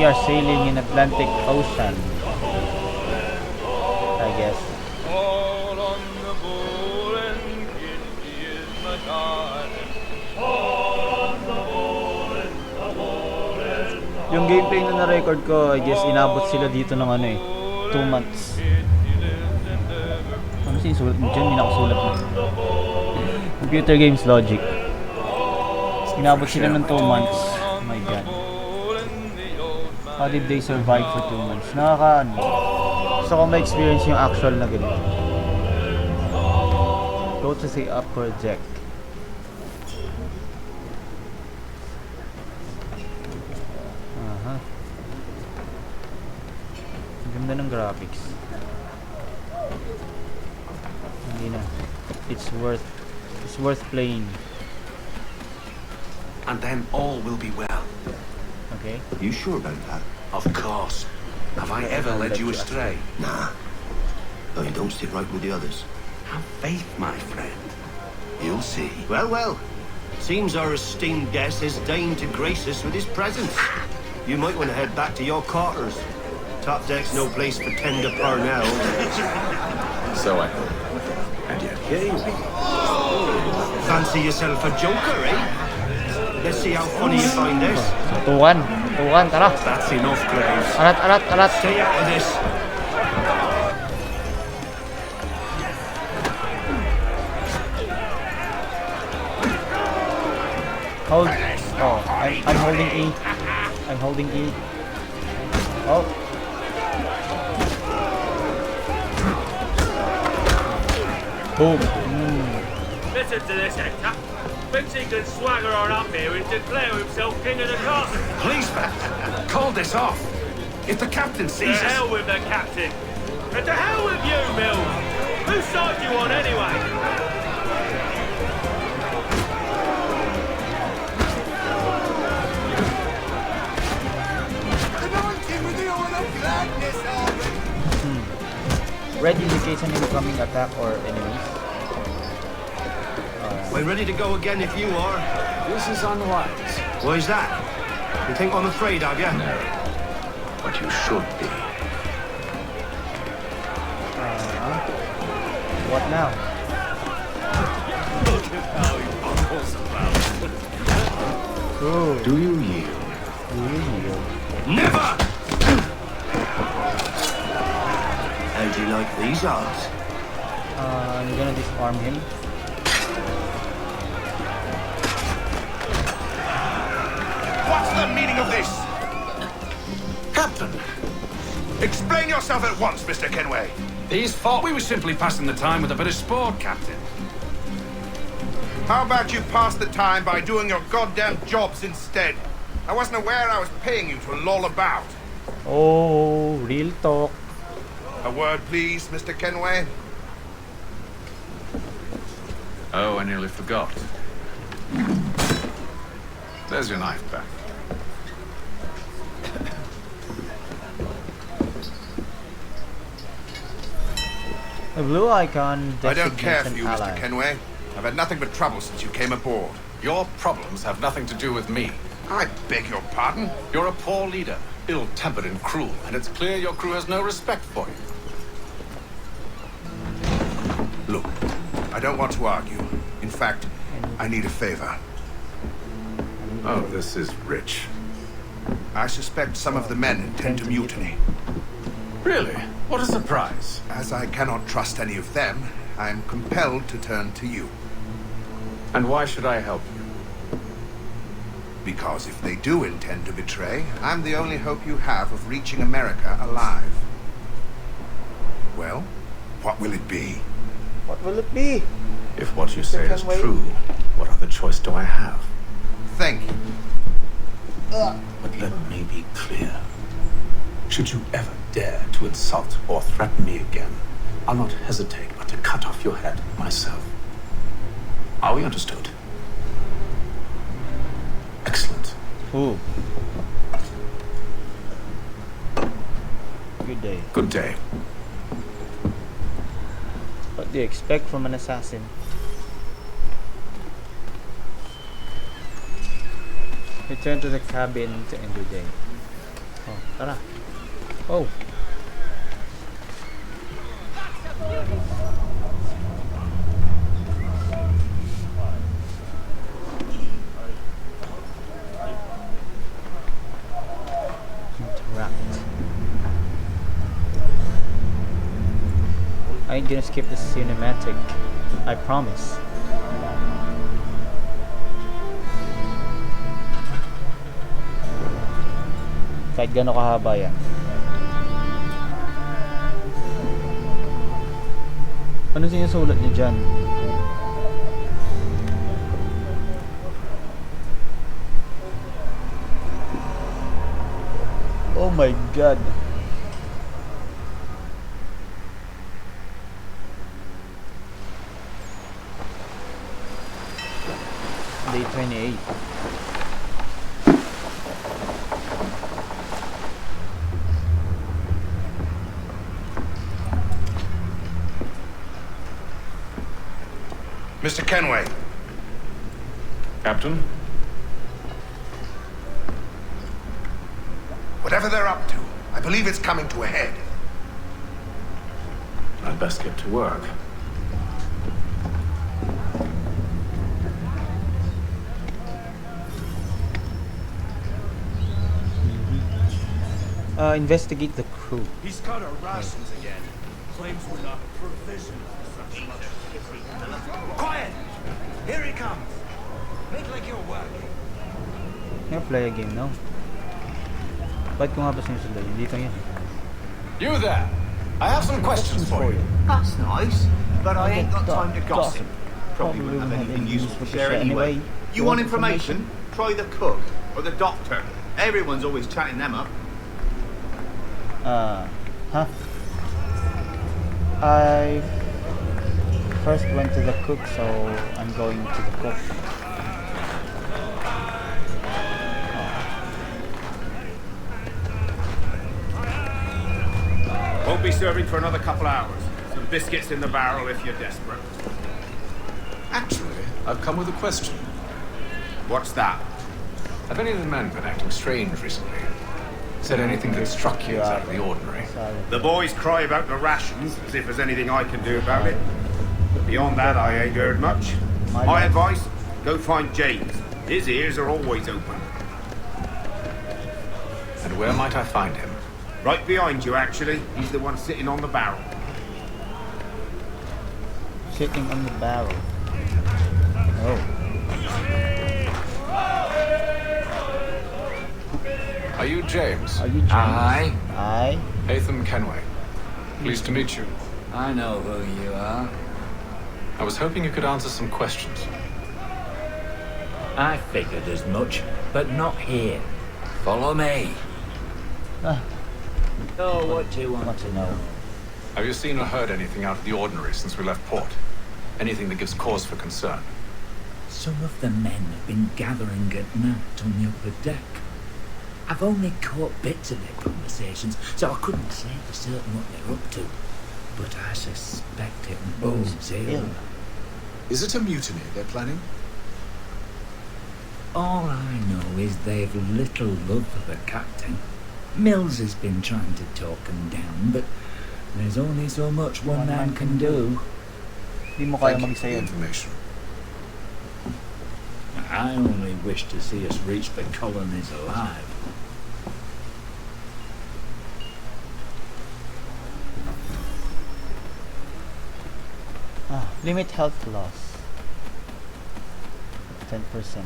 We are sailing in Atlantic Ocean, I guess. Yung gameplay na na-record ko, I guess inabot sila dito ng ano eh, 2 months. Ano sinusulat mo dyan? Hindi nakasulat mo. Computer Games Logic. Inabot sila ng 2 months. Oh my god. How did they survive for 2 months? Nakaka-ano. Gusto ko ma-experience yung actual na ganito. Go to the upper deck. Ganda ng graphics. Hindi na. It's worth playing. And then all will be well. Okay. You sure about that? Of course. Have I ever led you astray? Nah. No, you don't stick right with the others. Have faith, my friend. You'll see. Well, well. Seems our esteemed guest has deigned to grace us with his presence. You might want to head back to your quarters. Top deck's no place for tender par now. So I hope. And yet here you are. Fancy yourself a joker, eh? Let's see how funny you find this. Tuwan, tara. That's enough, Graves. Arat. Stay out of this. Hold. Oh, I'm holding E. I'm holding E. Oh. Boom. Listen to this, Hector. Thinks he can swagger on up here and declare himself king of the castle. Please, man. Call this off. If the captain To sees us... hell with the captain. And to hell with you, Mills. Whose side do you on anyway? Red indicates an incoming attack or enemies. We're ready to go again if you are. This is unwise. Why's that? You think I'm afraid of you? No. But you should be. What now? Look at how he bumbles about. Ooh, Do you yield? Never! How do you like these odds? I'm gonna disarm him. What's the meaning of this? Captain! Explain yourself at once, Mr. Kenway. These thought we were simply passing the time with a bit of sport, Captain. How about you pass the time by doing your goddamn jobs instead? I wasn't aware I was paying you to loll about. Oh, real talk. A word, please, Mr. Kenway. Oh, I nearly forgot. There's your knife back. The blue icon I don't care designates for an you, ally. Mr. Kenway. I've had nothing but trouble since you came aboard. Your problems have nothing to do with me. I beg your pardon? You're a poor leader, ill-tempered and cruel, and it's clear your crew has no respect for you. Look, I don't want to argue. In fact, I need a favor. Oh, this is rich. I suspect some of the men intend to mutiny. Really? What a surprise. As I cannot trust any of them, I am compelled to turn to you. And why should I help you? Because if they do intend to betray, I'm the only hope you have of reaching America alive. Well, what will it be? What will it be? If what you say is Kenway? true, what other choice do I have? Thank you. But let me be clear. Should you ever dare to insult or threaten me again, I'll not hesitate but to cut off your head myself. Are we understood? Excellent. Ooh. Good day. Good day. What do you expect from an assassin? Return to the cabin to end your day. Oh, tara. Oh. Interact. I ain't gonna skip the cinematic. I promise. Kahit gano'n kahaba yan. Ano sinusulat niya dyan? Oh my god. Day 28. Mr. Kenway. Captain? Whatever they're up to, I believe it's coming to a head. I'd best get to work. Investigate the crew. He's cut our rations again. Claims we're not provisioned for such much. Quiet! Here he comes. Make like you're working. Can I play a game now? Ba't ko nga ba sinusundan yun? Dito yan. You there! I have some questions for you. That's nice, but I ain't got time to gossip. Probably wouldn't have anything useful to share anyway. You want information? Try the cook or the doctor. Everyone's always chatting them up. Huh? I first went to the cook, so I'm going to the cook. Won't be serving for another couple hours. Some biscuits in the barrel if you're desperate. Actually, I've come with a question. What's that? Have any of the men been acting strange recently? Said anything that struck you as out of the ordinary? The boys cry about the rations, as if there's anything I can do about it. But beyond that, I ain't heard much. My advice, go find James. His ears are always open. And where might I find him? Right behind you, actually. He's the one sitting on the barrel. Sitting on the barrel. Oh. Are you James? Are you James? Aye, Aye. Hatham Kenway. Pleased to meet you. I know who you are. I was hoping you could answer some questions. I figured as much, but not here. Follow me. Ah, Oh, what do you want what to know? Have you seen or heard anything out of the ordinary since we left port? Anything that gives cause for concern? Some of the men have been gathering at night on the upper deck. I've only caught bits of their conversations, so I couldn't say for certain what they're up to. But I suspect it bodes ill. Is it a mutiny they're planning? All I know is they've little love for the captain. Mills has been trying to talk him down, but there's only so much one man can do. Di mo kaya Thank you mag-isa for the yun. information. I only wish to see us reach the colonies alive. Limit health loss. 10%.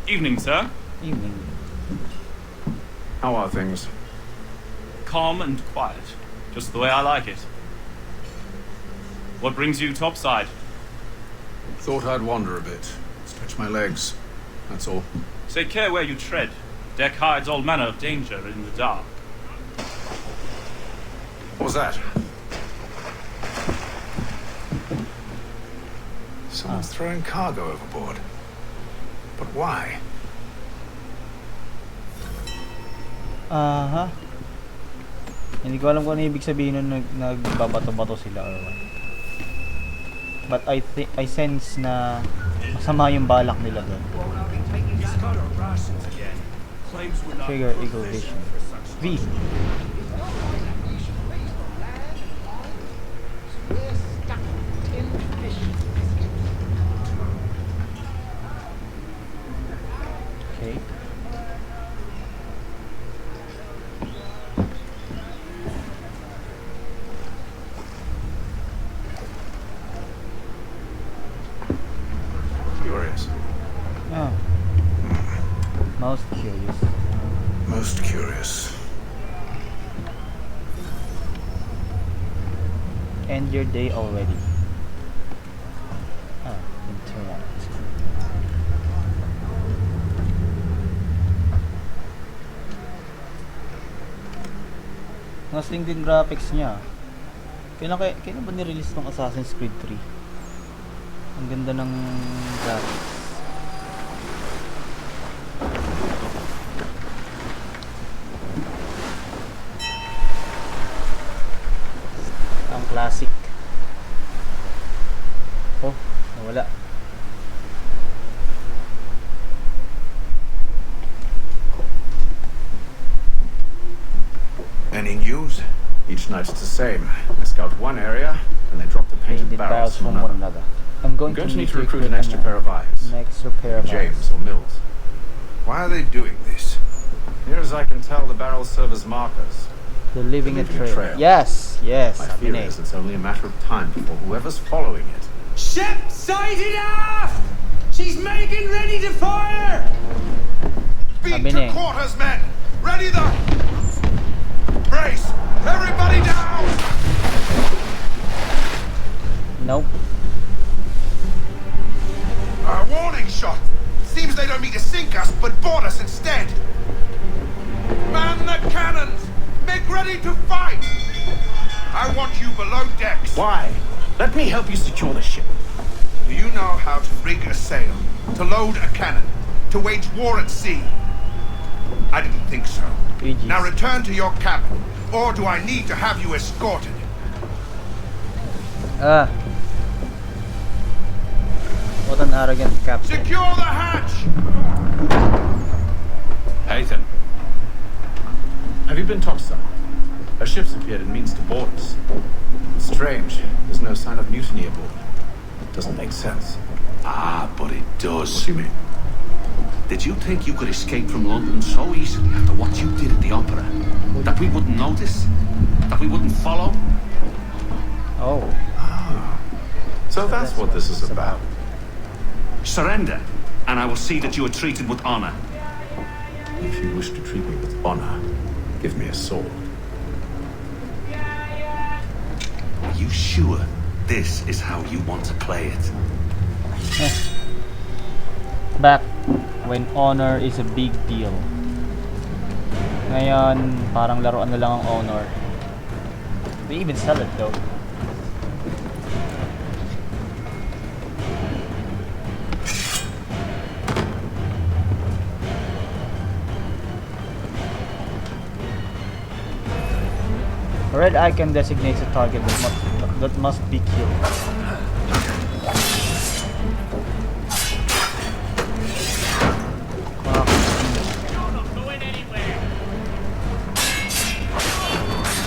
Evening, sir. Evening. How are things? Calm and quiet. Just the way I like it. What brings you topside? Thought I'd wander a bit. Stretch my legs. That's all. Take care where you tread. Deck hides all manner of danger in the dark. What was that? Someone's throwing cargo overboard. But why? Hindi ko alam kung ano ibig sabihin nun nagbabato-bato sila or what. But I sense na masama yung balak nila doon. got our rations again. Claims we're not Trigger Eagle provisioned Vision. for such V. Okay. Curious. Ah. Most curious. Most curious. End your day already. Ah, internet. Nasling din graphics niya. Kailan ba nirelease ng Assassin's Creed 3? Ang ganda ng graphics. Ang classic. Oh, nawala. Any news? Each night's the same. I scout one area, and they drop the painted Painted barrels from one another. another. I'm I'm going to need to recruit an extra pair of eyes. An extra pair of James eyes. or Mills. Why are they doing this? Near as I can tell, the barrels serve as markers. They're leaving a Leaving a trail. trail. Yes, yes. My sabi fear na eh. is it's only a matter of time before whoever's following it. Ship sighted aft! She's making ready to fire! Beat Sabi to na eh. quarters, men! Ready the... Brace! Everybody down! Nope. A warning shot! Seems they don't mean to sink us, but board us instead! Man the cannons! Make ready to fight! I want you below decks! Why? Let me help you secure the ship. Do you know how to rig a sail? To load a cannon? To wage war at sea? I didn't think so. Aegis. Now return to your cabin, or do I need to have you escorted? Ah. What an arrogant captain. Secure the hatch! Haytham. Have you been topside? A ship's appeared and means to board us. Strange. There's no sign of mutiny aboard. Doesn't make sense. Ah, but it does. What do you mean? Did you think you could escape from London so easily after what you did at the opera? That we wouldn't notice? That we wouldn't follow? Oh. So that's what this is about. Surrender, and I will see that you are treated with honor. If you wish to treat me with honor, give me a sword. Are you sure this is how you want to play it? Back when honor is a big deal. Ngayon, parang laruan na lang ang honor. We even sell it though. A red icon designates a target that must be killed.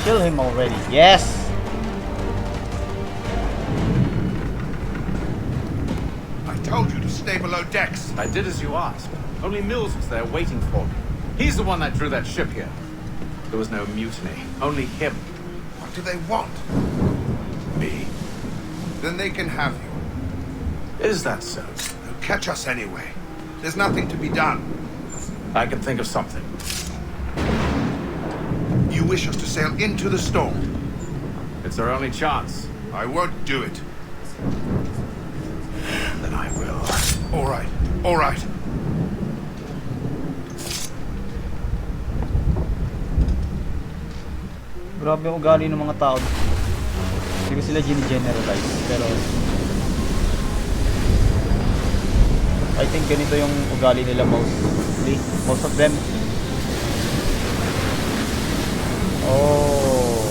Kill him already. Yes! I told you to stay below decks. I did as you asked. Only Mills was there waiting for me. He's the one that drew that ship here. There was no mutiny. Only him. What do they want? Me. Then they can have you. Is that so? They'll catch us anyway. There's nothing to be done. I can think of something. You wish us to sail into the storm. It's our only chance. I won't do it. Then I will. All right. All right. Grabe ang ugali ng mga tao. Hindi ko sila gine-generalize. Pero I think ganito yung ugali nila mostly. Most of them. Oh.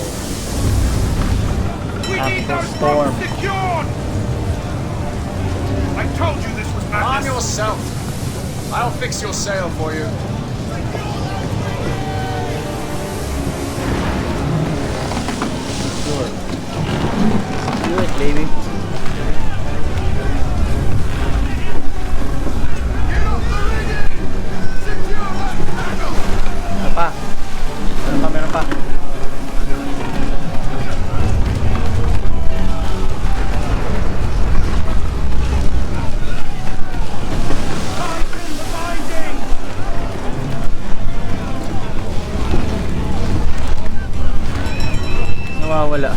We need After those storm. boats secured. I told you this was madness. Arm yourself. I'll fix your sail for you. Sure. Do it, baby. Meron pa. Meron pa. Nawawala.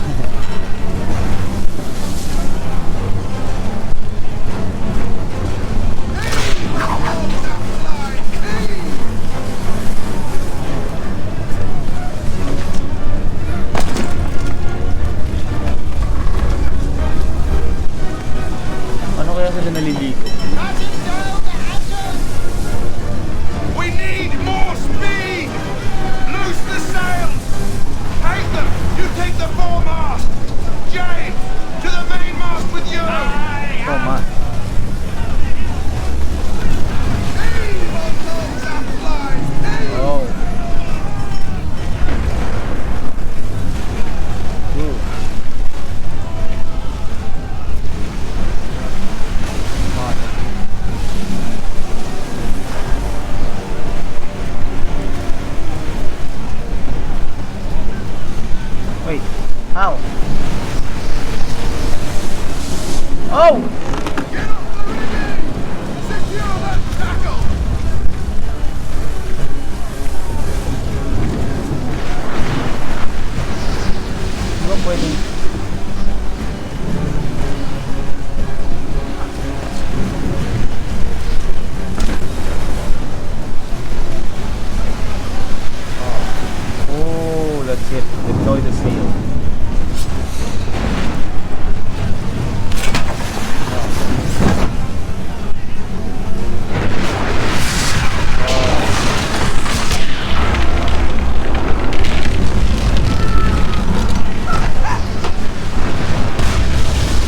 Ano kaya sila naliligo? We need more speed! Loose the sails! Take them! You take the foremast! James! To the mainmast with you! Oh my. Oh. Ooh. Wait, how? Oh! Get off the rigging! Secure that tackle! Di ba pwedeng... Oh, that's it. Deploy the sail.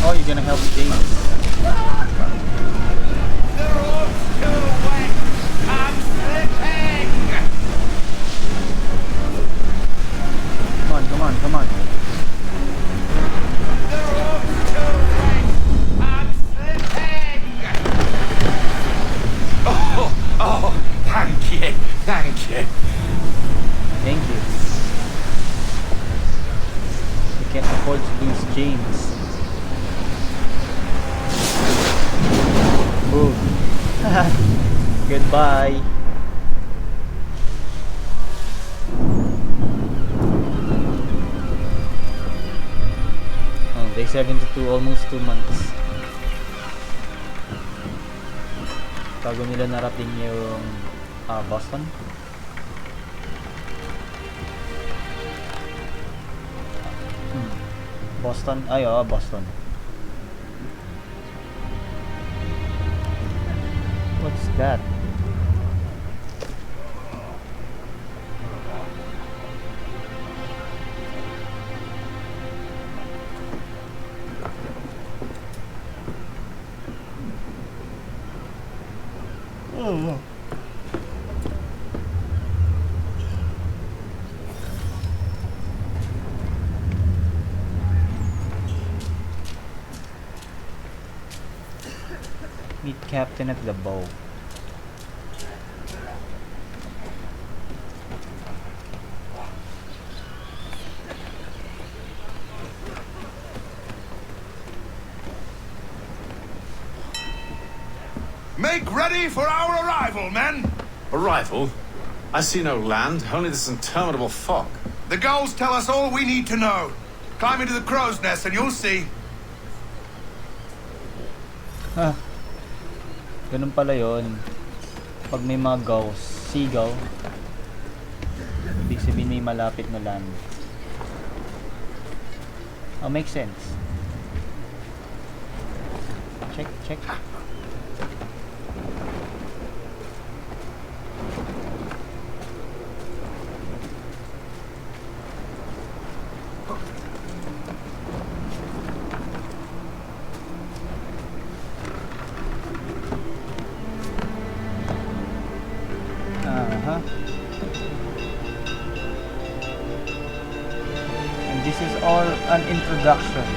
Oh, you're gonna help James. Come on, come on. Oh, thank you. Thank you. Thank you. We can't afford to lose James. Boom. Goodbye. Oh, day 72, almost 2 months. Bago nila narating yung Boston. Boston, ay Boston. What's that? Oh. Meet captain at the bow. Make ready for our arrival, men! Arrival? I see no land, only this interminable fog. The gulls tell us all we need to know. Climb into the crow's nest and you'll see. Ganun pala yun. Pag may mga gulls, seagull, ibig sabihin may malapit na land. Oh, makes sense. Check. introduction.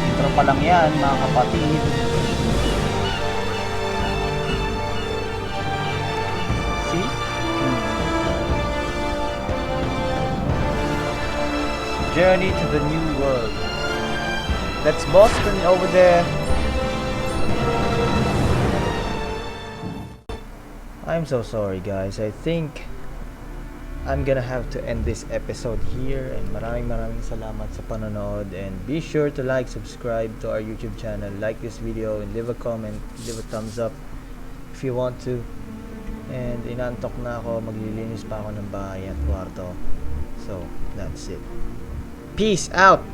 Intro pa lang yan, mga kapatid. See? Journey to the New World. That's Boston over there. I'm so sorry guys. I think I'm gonna have to end this episode here, and maraming salamat sa panonood, and be sure to like, subscribe to our YouTube channel, like this video, and leave a comment, leave a thumbs up if you want to. And inantok na ako, maglilinis pa ako ng bahay at kwarto. So that's it. Peace out.